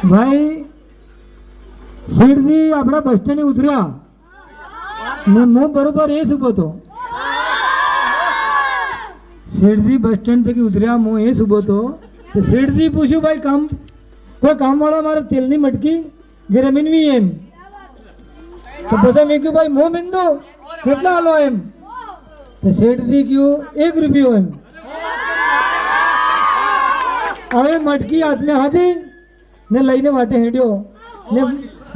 ભાઈ શેઠજી આપણા bus stand ઉતર્યા ને હું બરોબર એ જ ઉભો હતો. શેઠજી બસ સ્ટેન્ડ થકી ઉતર્યા, હું એ જ ઉભો હતો. શેઠજી પૂછ્યું ભાઈ કામ કોઈ કામવાળા મારે તેલની મટકી ઘરે મીનવી એમ. તો બધા મેં કહ્યું ભાઈ હું મીન દો કેટલા હાલો એમ. તો શેઠજી કહ્યું 1 રૂપિયો એમ. હવે મટકી હાથમાં હાથી ને લઈને વાટે હેડ્યો ને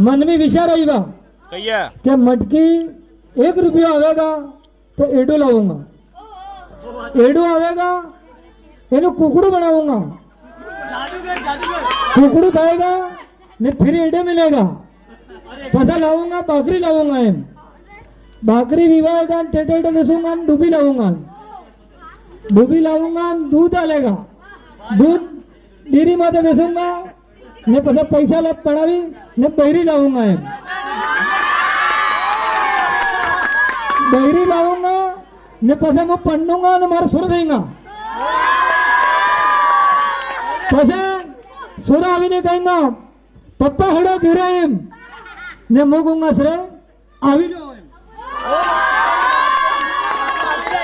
મનમાં વિચાર આવ્યા કે મટકી 1 रुपया आवेगा तो एडो लाऊंगा, एडो आवेगा एनु कुकड़ू बनाऊंगा, कुकड़ू खाएगा ने फिर एडे मिलेगा, पता लाऊंगा बाकरी लाऊंगा एम, बाकरी विवाहेगा टेटे बेसूंगा डूबी लाऊंगा, डूबी लाऊंगा दूध डालेगा, दूध डेरी माते बेसूंगा ने पता पैसा लाभ पड़ावी ने बहरी लाऊंगा एम, बहरी लाऊंगा ने पसे मैं पढ़ूंगा ने मारे सुर देगा, पसे सुर आवीने कहेगा पप्पा हड़ो गिरे एम ने मैं कहूंगा सरे आवी लो एम.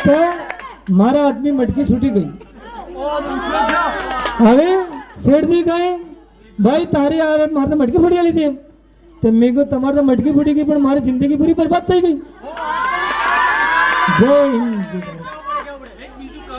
तो मारा आदमी मटकी छूटी गई. હવે શેઠજી કહે ભાઈ તારી મારે મટકી ફૂટી આલી હતી. તો મેં કહ્યું તમારે તો મટકી ફૂટી ગઈ પણ મારી જિંદગી પૂરી બરબાદ થઈ ગઈ. જય હિન્દ.